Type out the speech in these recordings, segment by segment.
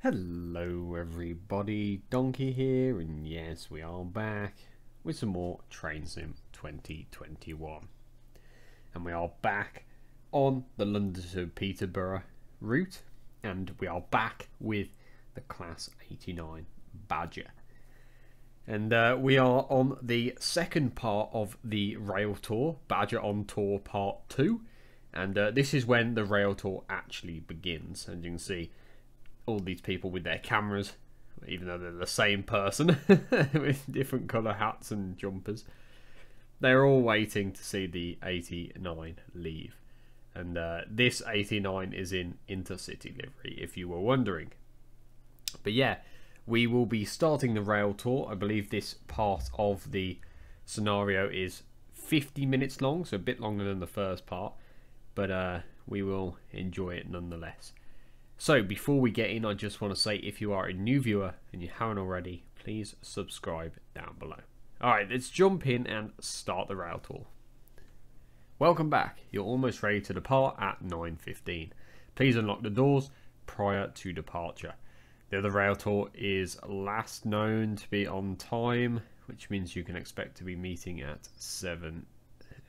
Hello everybody, Donkey here, and yes, we are back with some more Train Sim 2021. And we are back on the London to Peterborough route, and we are back with the Class 89 Badger. And we are on the second part of the rail tour, Badger on Tour Part 2. And this is when the rail tour actually begins, and you can see all these people with their cameras, even though they're the same person with different colour hats and jumpers. They're all waiting to see the 89 leave, and this 89 is in intercity livery, if you were wondering. But yeah, we will be starting the rail tour. I believe this part of the scenario is 50 minutes long, so a bit longer than the first part, but we will enjoy it nonetheless. So before we get in, I just want to say, if you are a new viewer and you haven't already, please subscribe down below. Alright, let's jump in and start the rail tour. Welcome back. You're almost ready to depart at 9:15. Please unlock the doors prior to departure. The other rail tour is last known to be on time, which means you can expect to be meeting at 7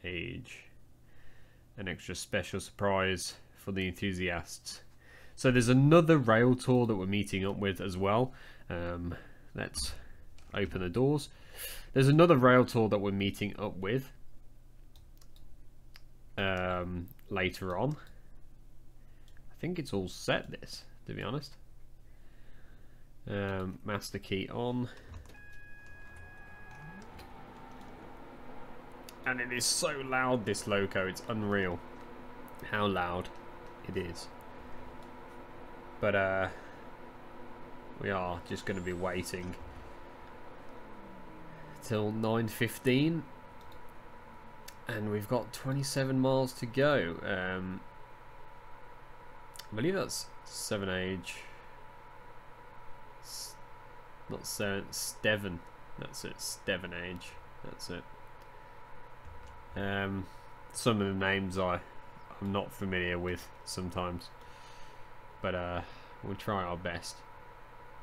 age. An extra special surprise for the enthusiasts. So there's another rail tour that we're meeting up with as well. Let's open the doors. There's another rail tour that we're meeting up with later on. I think it's all set, this, to be honest. Master key on. And it is so loud, this loco. It's unreal how loud it is. But we are just going to be waiting till 9:15, and we've got 27 miles to go. I believe that's 7 age. Not 7, Steven. That's it, Steven age. That's it. Some of the names I'm not familiar with sometimes. But we'll try our best.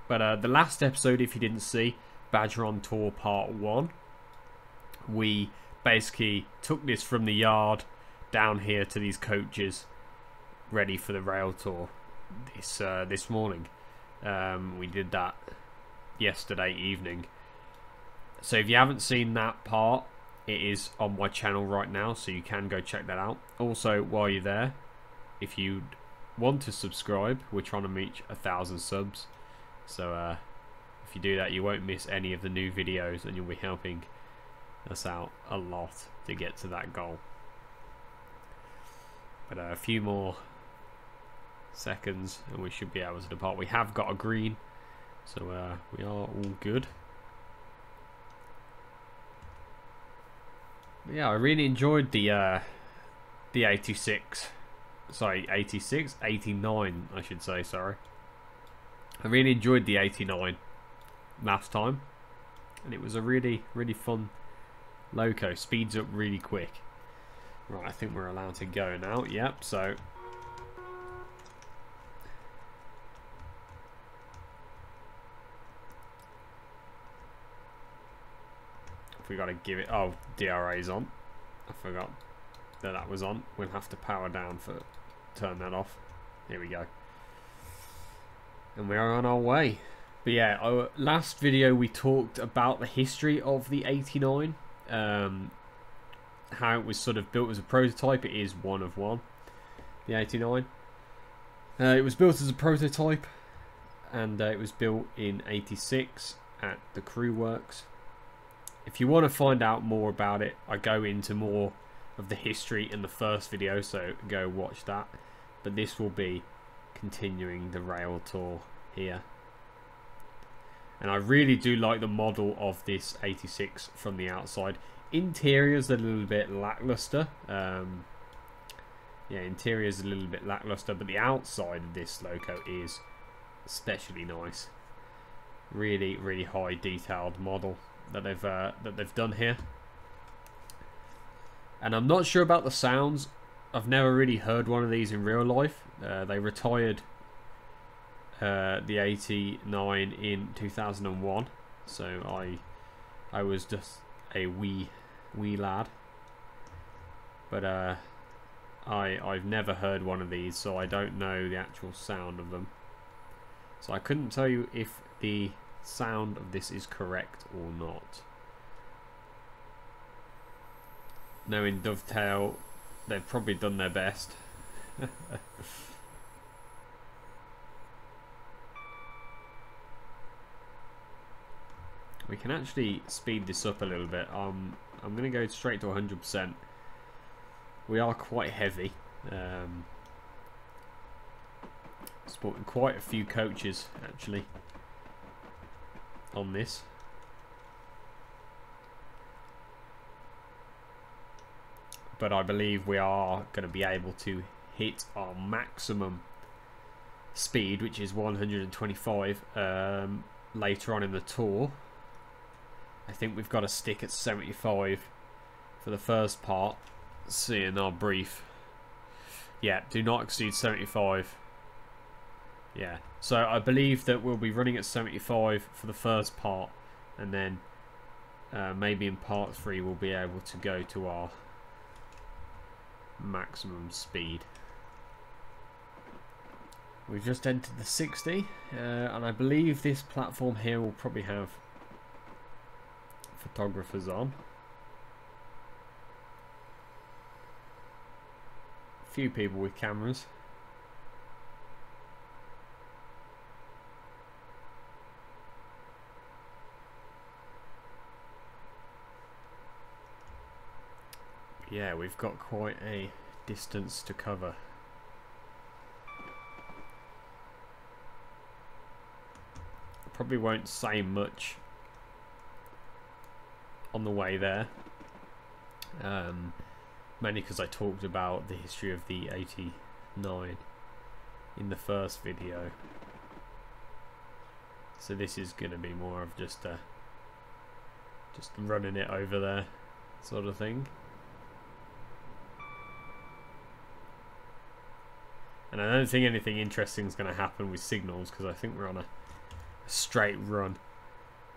But the last episode, if you didn't see, Badger on Tour Part 1, we basically took this from the yard down here to these coaches, ready for the rail tour this morning. We did that yesterday evening. So if you haven't seen that part, it is on my channel right now, so you can go check that out. Also, while you're there, if you want to subscribe, we're trying to reach 1,000 subs, so if you do that, you won't miss any of the new videos, and you'll be helping us out a lot to get to that goal. But a few more seconds and we should be able to depart. We have got a green, so we are all good. But yeah, I really enjoyed the 86. Sorry, 86? 89, I should say, sorry. I really enjoyed the 89 last time. And it was a really, really fun loco. Speeds up really quick. Right, I think we're allowed to go now. Yep, so... we got to give it... oh, DRA's on. I forgot that was on. We'll have to power down for... turn that off. Here we go. And we are on our way. But yeah, our last video we talked about the history of the 89. How it was sort of built as a prototype. It is one of one. The 89. It was built as a prototype. And it was built in 86 at the Crew Works. If you want to find out more about it, I go into more of the history in the first video, so go watch that. But this will be continuing the rail tour here. And I really do like the model of this 86 from the outside. Interior's a little bit lackluster. Yeah, interior's a little bit lackluster, but the outside of this loco is especially nice. Really, really high detailed model that they've done here. And I'm not sure about the sounds. I've never really heard one of these in real life. They retired the 89 in 2001, so I was just a wee lad, but I've never heard one of these, so I don't know the actual sound of them, so I couldn't tell you if the sound of this is correct or not. Knowing Dovetail, they've probably done their best. We can actually speed this up a little bit. I'm going to go straight to 100%. We are quite heavy. Sporting quite a few coaches actually on this. But I believe we are going to be able to hit our maximum speed, which is 125 later on in the tour. I think we've got to stick at 75 for the first part. See in our brief. Yeah, do not exceed 75. Yeah, so I believe that we'll be running at 75 for the first part, and then maybe in part 3 we'll be able to go to our maximum speed. We've just entered the 60, and I believe this platform here will probably have photographers on. A few people with cameras. Yeah, we've got quite a distance to cover. Probably won't say much on the way there, mainly because I talked about the history of the 89 in the first video, so this is going to be more of just running it over there sort of thing. And I don't think anything interesting is going to happen with signals, because I think we're on a straight run,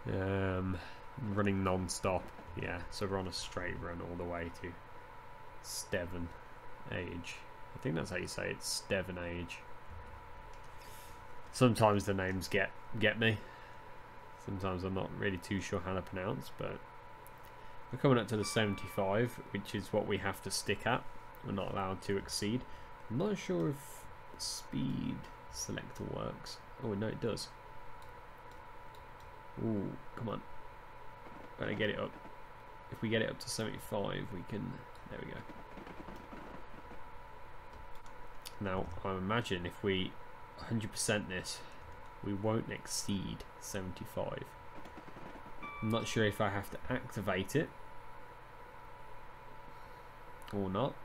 running non-stop. Yeah, so we're on a straight run all the way to Stevenage. I think that's how you say it, Stevenage. Sometimes the names get me. Sometimes I'm not really too sure how to pronounce, but we're coming up to the 75, which is what we have to stick at. We're not allowed to exceed. I'm not sure if speed selector works. Oh no, it does. Ooh, come on. Better get it up. If we get it up to 75, we can... There we go. Now, I imagine if we 100% this, we won't exceed 75. I'm not sure if I have to activate it or not.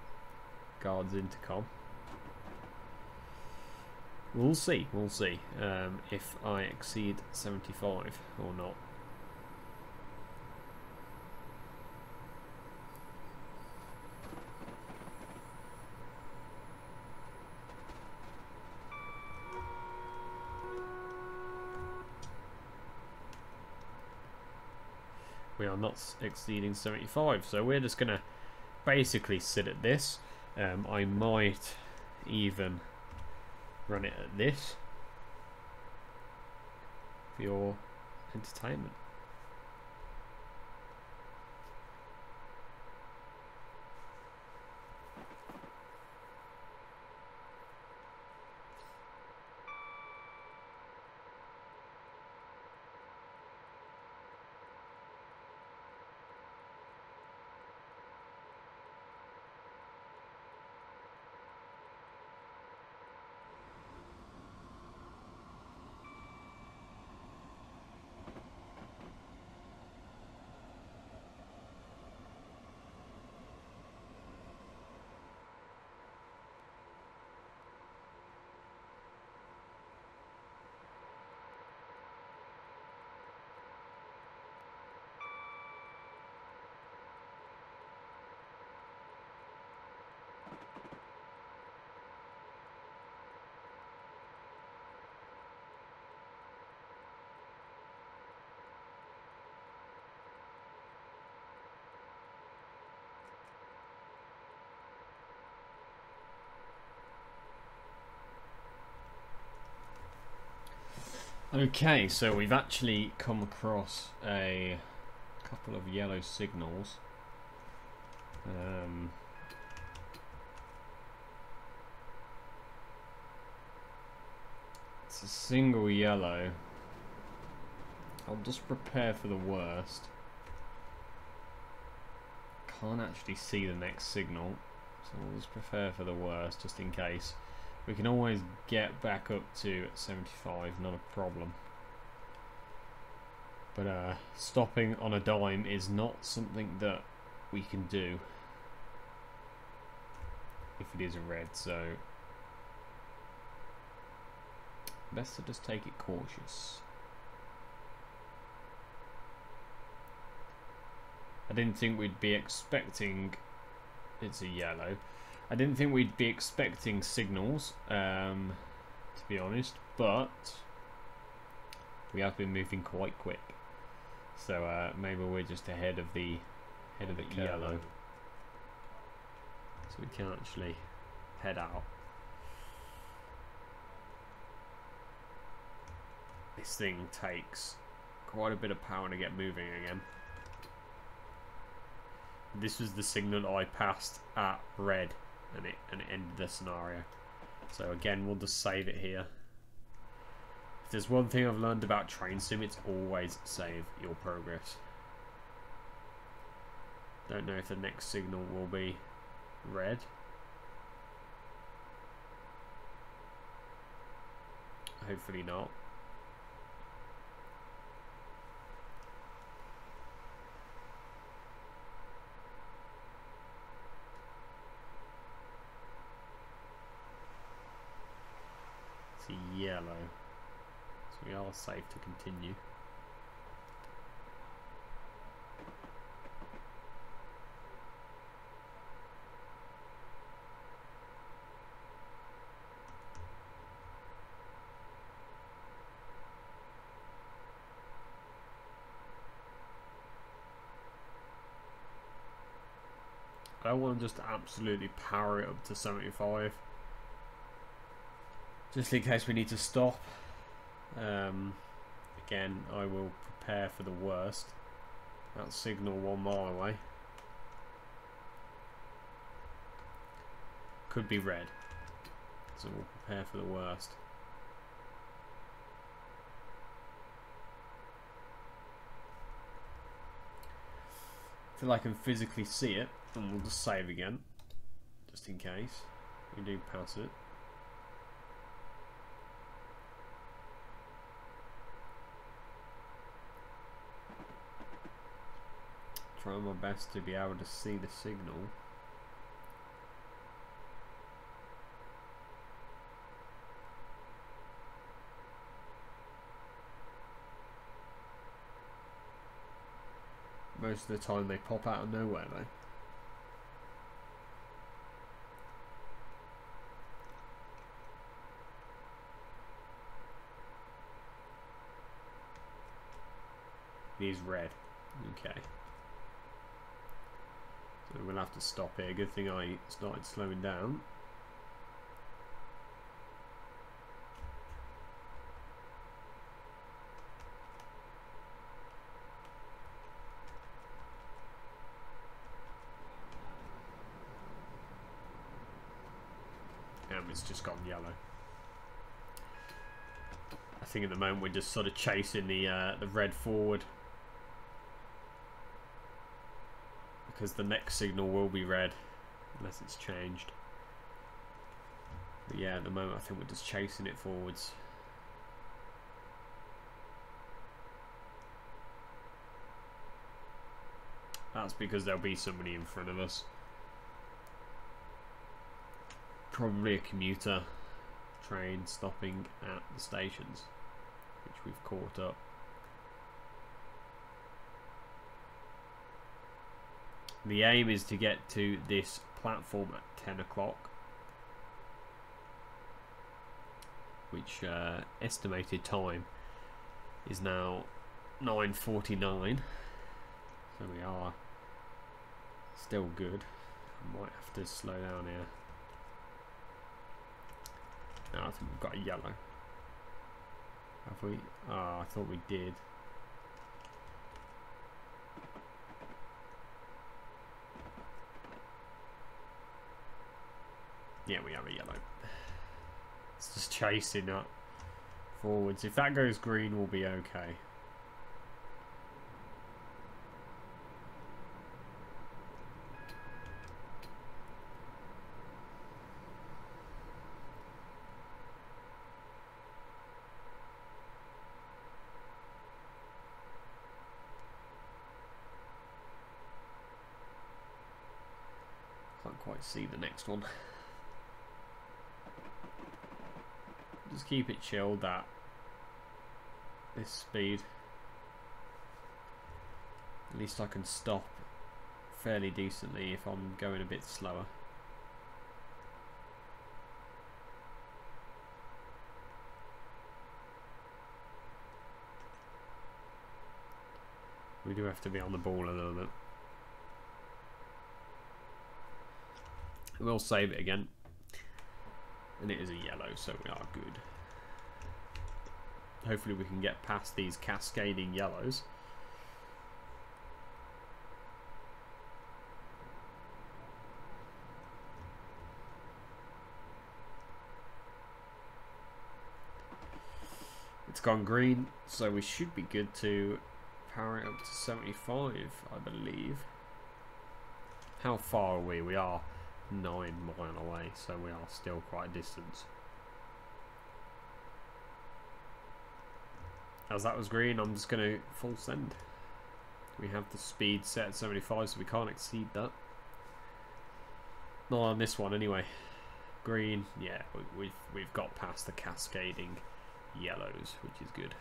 Guards intercom. We'll see. We'll see if I exceed 75 or not. We are not exceeding 75, so we're just gonna basically sit at this. I might even run it at this for your entertainment. Okay, so we've actually come across a couple of yellow signals. It's a single yellow. I'll just prepare for the worst. Can't actually see the next signal, so we'll just prepare for the worst just in case. We can always get back up to 75, not a problem. But stopping on a dime is not something that we can do if it is a red, so best to just take it cautious. I didn't think we'd be expecting... It's a yellow. I didn't think we'd be expecting signals, to be honest, but we have been moving quite quick. So maybe we're just ahead of the yellow. So we can actually head out. This thing takes quite a bit of power to get moving again. This was the signal I passed at red, and it ended the scenario. So again, we'll just save it here. If there's one thing I've learned about train sim, it's always save your progress. Don't know if the next signal will be red. Hopefully not. Yellow, so we are safe to continue. I don't want to just absolutely power it up to 75. Just in case we need to stop. Again, I will prepare for the worst. That signal 1 mile away. Could be red. So we'll prepare for the worst. Till I can physically see it, and we'll just save again. Just in case we do pass it. Try my best to be able to see the signal. Most of the time they pop out of nowhere though. He's red. Okay. So we'll have to stop here. Good thing I started slowing down. And it's just gone yellow. I think at the moment we're just sort of chasing the red forward. Because the next signal will be red unless it's changed. But yeah, at the moment I think we're just chasing it forwards. That's because there'll be somebody in front of us. Probably a commuter train stopping at the stations, which we've caught up. The aim is to get to this platform at 10 o'clock, which estimated time is now 9:49, so we are still good. I might have to slow down here. No, I think we've got a yellow. I Have we? Oh, I thought we did. Yeah, we have a yellow. It's just chasing up forwards. If that goes green, we'll be okay. Can't quite see the next one. Just keep it chilled at this speed. At least I can stop fairly decently if I'm going a bit slower. We do have to be on the ball a little bit. We'll save it again. And it is a yellow, so we are good. Hopefully we can get past these cascading yellows. It's gone green, so we should be good to power it up to 75, I believe. How far are we? We are 9 miles away, so we are still quite a distance. As that was green, I'm just going to full send. We have the speed set at 75, so we can't exceed that. Not on this one anyway. Green, yeah, we've got past the cascading yellows, which is good.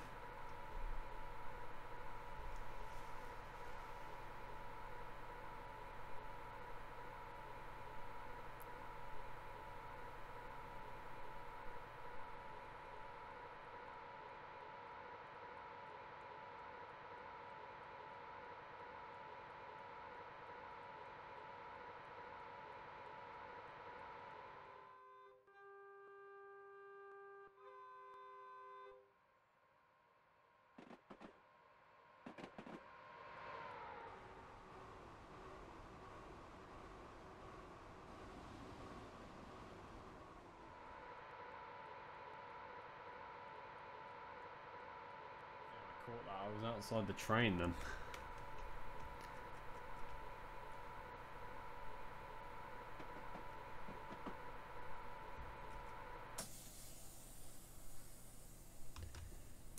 Caught that. I was outside the train then.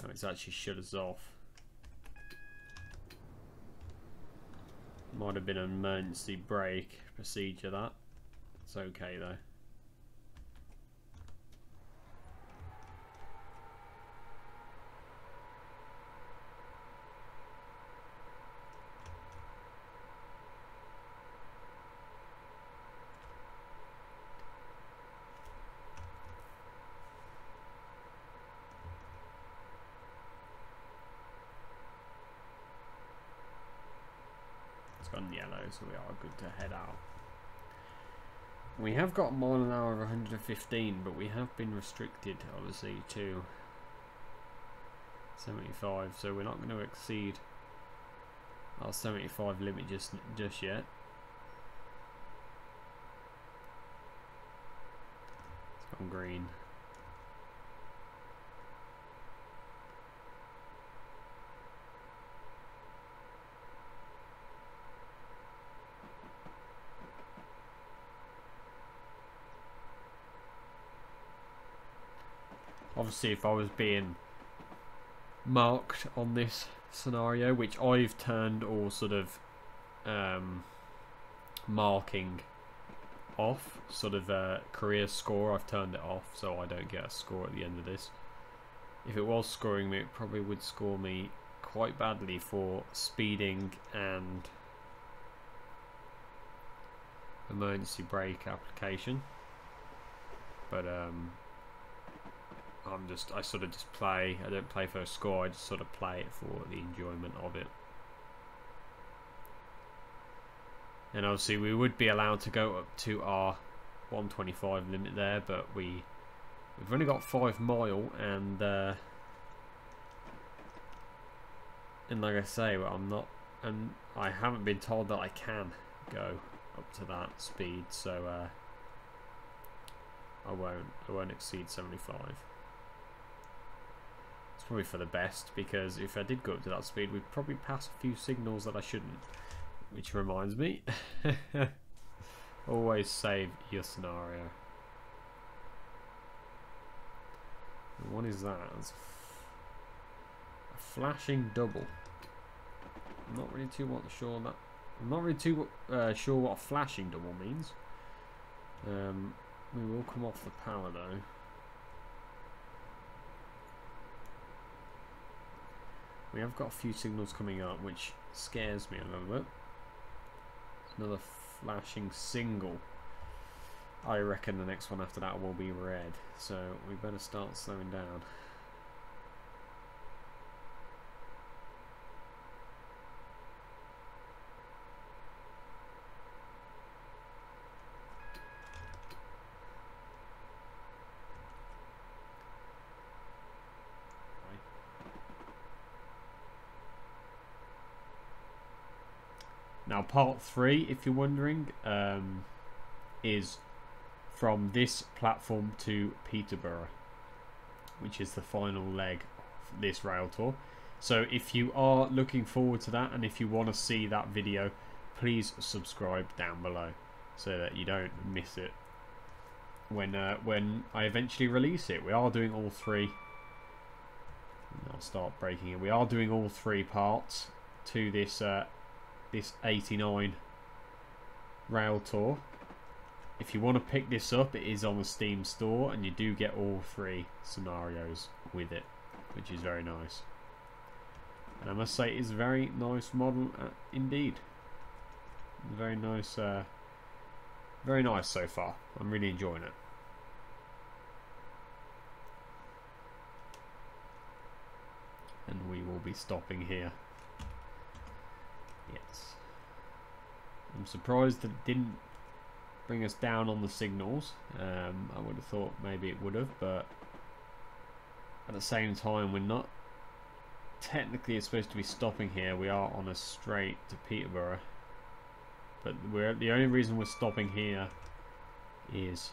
No, it's actually shut us off. Might have been an emergency brake procedure that. It's okay though. It's gone yellow, so we are good to head out. We have got a mile an hour of 115, but we have been restricted, obviously, to 75, so we're not going to exceed our 75 limit just yet. It's gone green. Obviously, if I was being marked on this scenario, which I've turned all sort of marking off, sort of career score, I've turned it off so I don't get a score at the end of this. If it was scoring me, it probably would score me quite badly for speeding and emergency brake application. But I sort of just play. I don't play for a score, I just sort of play it for the enjoyment of it. And obviously we would be allowed to go up to our 125 limit there, but we've only got 5 miles, and And like I say, well, I'm not, and I haven't been told that I can go up to that speed, so I won't exceed 75. It's probably for the best, because if I did go up to that speed, we'd probably pass a few signals that I shouldn't. Which reminds me, always save your scenario. And what is that? It's a flashing double. I'm not really too sure that. I'm not really too sure what a flashing double means. We will come off the power though. We have got a few signals coming up, which scares me a little bit. Another flashing single. I reckon the next one after that will be red, so we better start slowing down. Now part 3, if you're wondering, is from this platform to Peterborough, which is the final leg of this rail tour. So if you are looking forward to that, and if you want to see that video, please subscribe down below so that you don't miss it when I eventually release it. We are doing all 3. I'll start breaking it. We are doing all 3 parts to this this 89 rail tour. If you want to pick this up, it is on the Steam store, and you do get all 3 scenarios with it, which is very nice. And I must say, it's a very nice model indeed. Very nice so far. I'm really enjoying it. And we will be stopping here. Yes. I'm surprised that it didn't bring us down on the signals. I would have thought maybe it would have, but at the same time, we're not technically supposed to be stopping here. We are on a straight to Peterborough, but the only reason we're stopping here is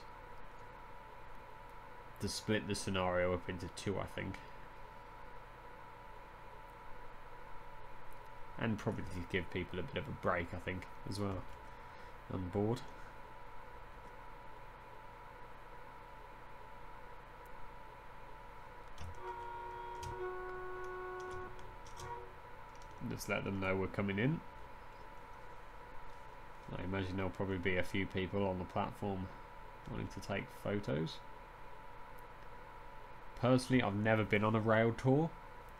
to split the scenario up into 2, I think. And probably to give people a bit of a break, I think, as well, on board. Just let them know we're coming in. I imagine there'll probably be a few people on the platform wanting to take photos. Personally, I've never been on a rail tour.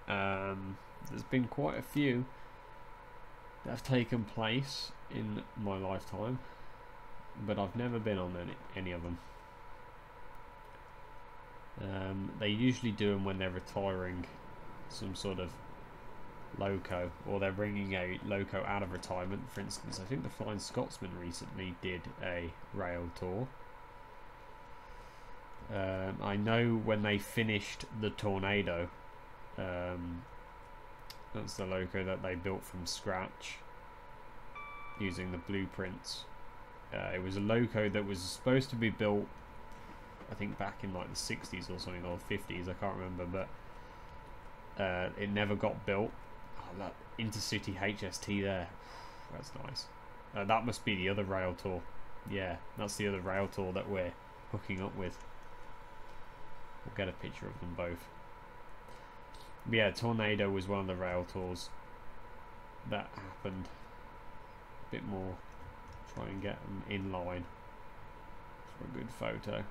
There's been quite a few that have taken place in my lifetime, but I've never been on any of them. They usually do them when they're retiring some sort of loco, or they're bringing a loco out of retirement. For instance, I think the Flying Scotsman recently did a rail tour. I know when they finished the Tornado, that's the loco that they built from scratch using the blueprints. It was a loco that was supposed to be built, I think, back in like the 60s or something, or 50s, I can't remember, but it never got built. Oh, that Intercity HST there, that's nice. That must be the other rail tour. Yeah, that's the other rail tour that we're hooking up with. We'll get a picture of them both. But yeah, Tornado was one of the rail tours that happened. A bit more, try and get them in line for a good photo.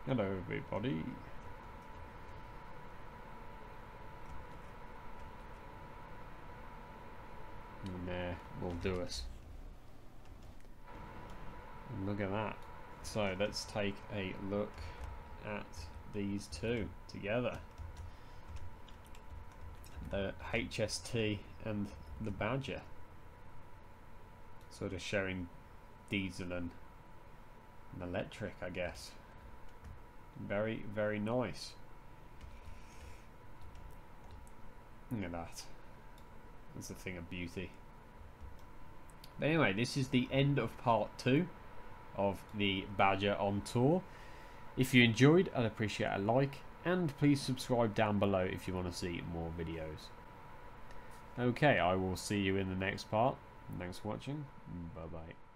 Hello everybody. And there will do us. And look at that. So let's take a look at these two together. The HST and the Badger. Sort of showing diesel and electric, I guess. Very, very nice. Look at that. That's a thing of beauty. But anyway, this is the end of part 2 of the Badger on tour. If you enjoyed, I'd appreciate a like, and please subscribe down below if you want to see more videos. Okay, I will see you in the next part. Thanks for watching. Bye bye.